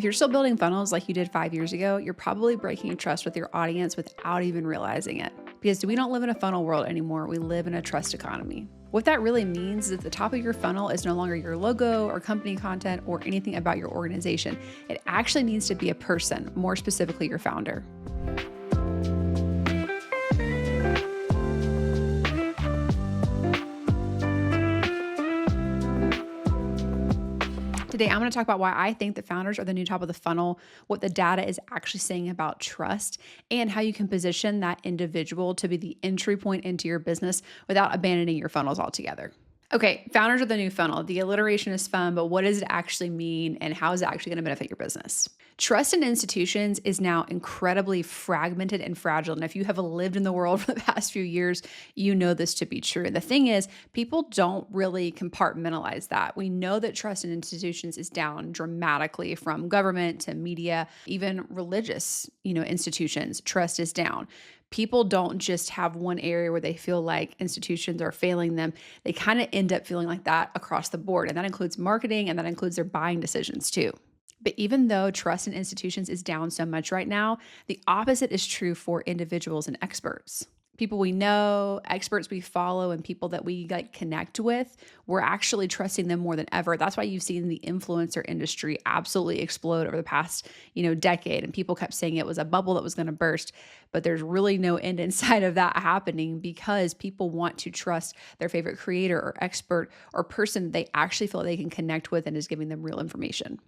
you're still building funnels like you did 5 years ago, you're probably breaking trust with your audience without even realizing it. Because we don't live in a funnel world anymore, we live in a trust economy. What that really means is that the top of your funnel is no longer your logo or company content or anything about your organization. It actually needs to be a person, more specifically your founder. Today, I'm going to talk about why I think that founders are the new top of the funnel, what the data is actually saying about trust, and how you can position that individual to be the entry point into your business without abandoning your funnels altogether. Okay, founders are the new funnel. The alliteration is fun, but what does it actually mean and how is it actually going to benefit your business? Trust in institutions is now incredibly fragmented and fragile. And if you have lived in the world for the past few years, you know this to be true. The thing is, people don't really compartmentalize that. We know that trust in institutions is down dramatically from government to media, even religious, institutions. Trust is down. People don't just have one area where they feel like institutions are failing them. They kind of end up feeling like that across the board. And that includes marketing and that includes their buying decisions too. But even though trust in institutions is down so much right now, the opposite is true for individuals and experts. People we know, experts we follow, and people that we connect with, we're actually trusting them more than ever. That's why you've seen the influencer industry absolutely explode over the past, decade. And people kept saying it was a bubble that was going to burst, but there's really no end in sight of that happening because people want to trust their favorite creator or expert or person they actually feel they can connect with and is giving them real information.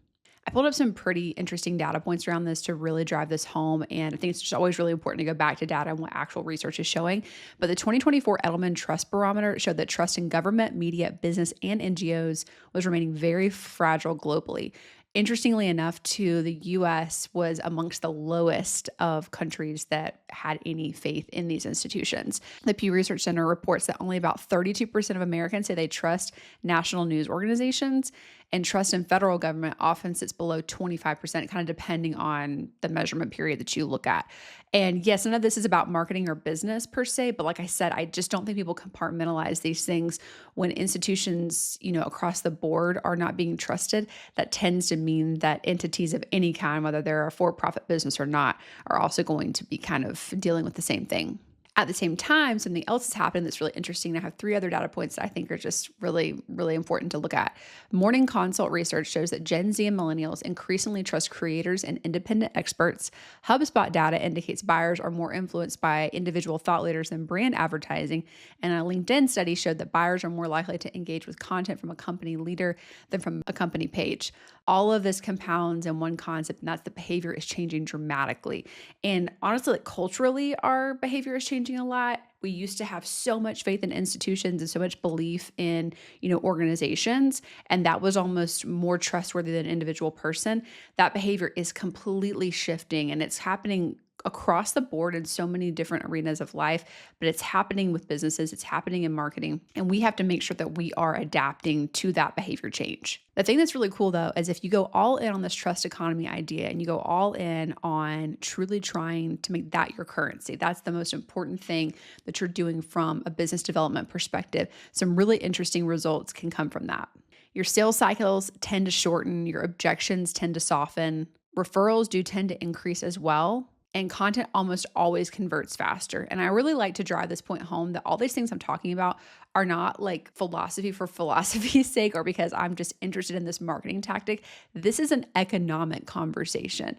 I pulled up some pretty interesting data points around this to really drive this home. And I think it's just always really important to go back to data and what actual research is showing. But the 2024 Edelman Trust Barometer showed that trust in government, media, business, and NGOs was remaining very fragile globally. Interestingly enough, too, the US was amongst the lowest of countries that had any faith in these institutions. The Pew Research Center reports that only about 32% of Americans say they trust national news organizations, and trust in federal government often sits below 25%, kind of depending on the measurement period that you look at. And yes, none of this is about marketing or business per se, but like I said, I just don't think people compartmentalize these things when institutions, across the board are not being trusted. That tends to mean that entities of any kind, whether they're a for-profit business or not, are also going to be kind of dealing with the same thing. At the same time, something else has happened that's really interesting. I have 3 other data points that I think are just really, really important to look at. Morning Consult research shows that Gen Z and millennials increasingly trust creators and independent experts. HubSpot data indicates buyers are more influenced by individual thought leaders than brand advertising. And a LinkedIn study showed that buyers are more likely to engage with content from a company leader than from a company page. All of this compounds in one concept, and that's the behavior is changing dramatically. And honestly, culturally, our behavior is changing a lot. We used to have so much faith in institutions and so much belief in, organizations, and that was almost more trustworthy than an individual person. That behavior is completely shifting, and it's happening across the board in so many different arenas of life, but it's happening with businesses, it's happening in marketing, and we have to make sure that we are adapting to that behavior change. The thing that's really cool though, is if you go all in on this trust economy idea and you go all in on truly trying to make that your currency, that's the most important thing that you're doing from a business development perspective. Some really interesting results can come from that. Your sales cycles tend to shorten, your objections tend to soften, referrals do tend to increase as well. And content almost always converts faster. And I really like to drive this point home that all these things I'm talking about are not like philosophy for philosophy's sake or because I'm just interested in this marketing tactic. This is an economic conversation.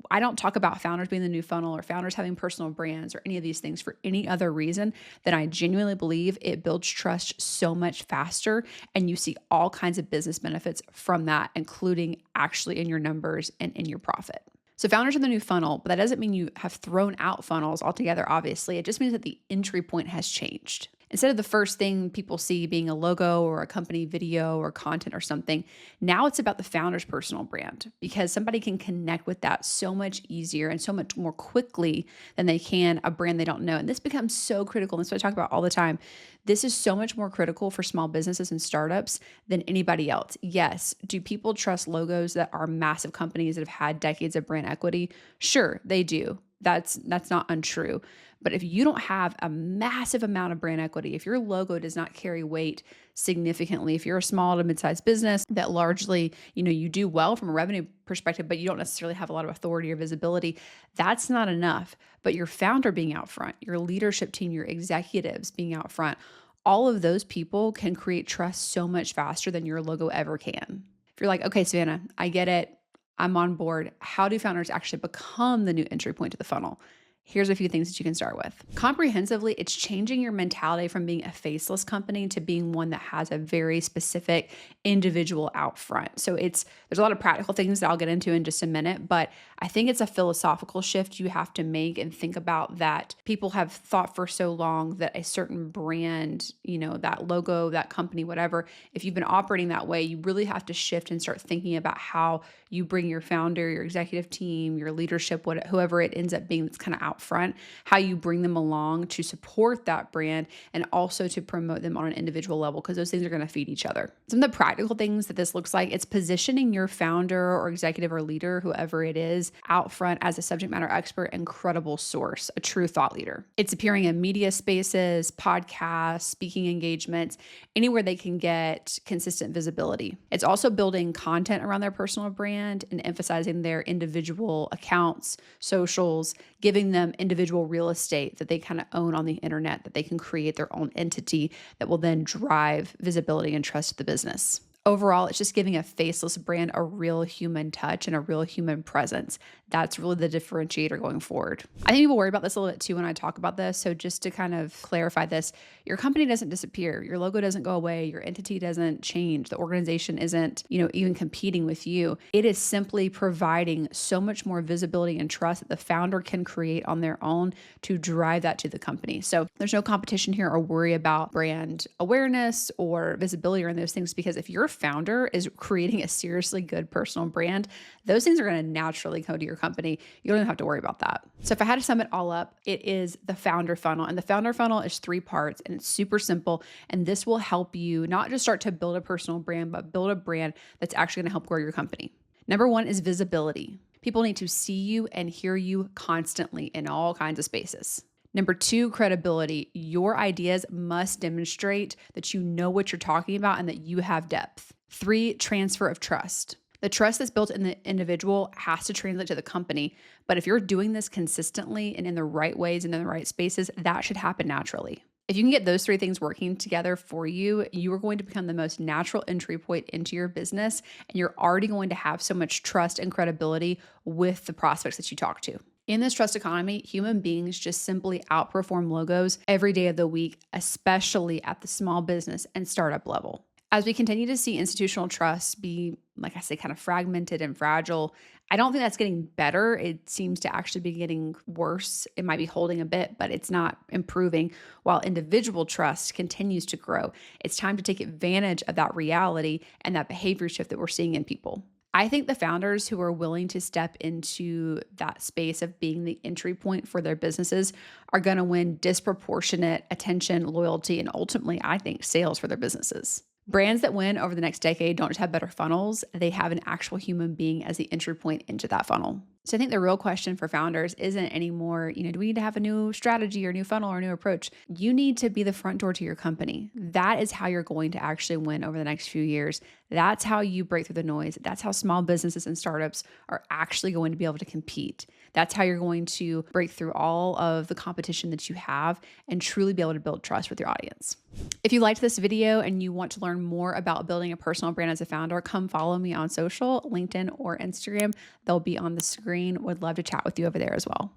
I don't talk about founders being the new funnel or founders having personal brands or any of these things for any other reason than I genuinely believe it builds trust so much faster. And you see all kinds of business benefits from that, including actually in your numbers and in your profit. So founders are the new funnel, but that doesn't mean you have thrown out funnels altogether, obviously. It just means that the entry point has changed. Instead of the first thing people see being a logo or a company video or content or something, now it's about the founder's personal brand because somebody can connect with that so much easier and so much more quickly than they can a brand they don't know. And this becomes so critical. And that's what I talk about all the time. This is so much more critical for small businesses and startups than anybody else. Yes, do people trust logos that are massive companies that have had decades of brand equity? Sure, they do. That's not untrue. But if you don't have a massive amount of brand equity, if your logo does not carry weight significantly, if you're a small to mid-sized business that largely, you do well from a revenue perspective, but you don't necessarily have a lot of authority or visibility, that's not enough. But your founder being out front, your leadership team, your executives being out front, all of those people can create trust so much faster than your logo ever can. If you're like, okay, Savannah, I get it. I'm on board. How do founders actually become the new entry point to the funnel? Here's a few things that you can start with. Comprehensively, it's changing your mentality from being a faceless company to being one that has a very specific individual out front. So there's a lot of practical things that I'll get into in just a minute, but I think it's a philosophical shift you have to make and think about that people have thought for so long that a certain brand, that logo, that company, whatever, if you've been operating that way, you really have to shift and start thinking about how you bring your founder, your executive team, your leadership, whoever it ends up being that's kind of out front, how you bring them along to support that brand and also to promote them on an individual level, because those things are going to feed each other. Some of the practical things that this looks like, it's positioning your founder or executive or leader, whoever it is, out front as a subject matter expert and credible source, a true thought leader. It's appearing in media spaces, podcasts, speaking engagements, anywhere they can get consistent visibility. It's also building content around their personal brand and emphasizing their individual accounts, socials, giving them individual real estate that they kind of own on the internet, that they can create their own entity that will then drive visibility and trust to the business. Overall, it's just giving a faceless brand a real human touch and a real human presence. That's really the differentiator going forward. I think people worry about this a little bit too when I talk about this. So just to kind of clarify this, your company doesn't disappear. Your logo doesn't go away. Your entity doesn't change. The organization isn't, even competing with you. It is simply providing so much more visibility and trust that the founder can create on their own to drive that to the company. So there's no competition here or worry about brand awareness or visibility or those things, because if your founder is creating a seriously good personal brand, those things are going to naturally come to your company. You don't even have to worry about that. So if I had to sum it all up, it is the founder funnel. And the founder funnel is 3 parts and it's super simple. And this will help you not just start to build a personal brand, but build a brand that's actually going to help grow your company. Number 1 is visibility. People need to see you and hear you constantly in all kinds of spaces. Number 2, credibility. Your ideas must demonstrate that you know what you're talking about and that you have depth. 3, transfer of trust. The trust that's built in the individual has to translate to the company. But if you're doing this consistently and in the right ways and in the right spaces, that should happen naturally. If you can get those 3 things working together for you, you are going to become the most natural entry point into your business, and you're already going to have so much trust and credibility with the prospects that you talk to. In this trust economy, human beings just simply outperform logos every day of the week, especially at the small business and startup level. As we continue to see institutional trust be, like I say, kind of fragmented and fragile, I don't think that's getting better. It seems to actually be getting worse. It might be holding a bit, but it's not improving. While individual trust continues to grow, it's time to take advantage of that reality and that behavior shift that we're seeing in people. I think the founders who are willing to step into that space of being the entry point for their businesses are going to win disproportionate attention, loyalty, and ultimately, I think, sales for their businesses. Brands that win over the next decade don't just have better funnels, they have an actual human being as the entry point into that funnel. So I think the real question for founders isn't anymore, do we need to have a new strategy or new funnel or new approach? You need to be the front door to your company. That is how you're going to actually win over the next few years. That's how you break through the noise. That's how small businesses and startups are actually going to be able to compete. That's how you're going to break through all of the competition that you have and truly be able to build trust with your audience. If you liked this video and you want to learn more about building a personal brand as a founder, come follow me on social, LinkedIn or Instagram. They'll be on the screen. Would love to chat with you over there as well.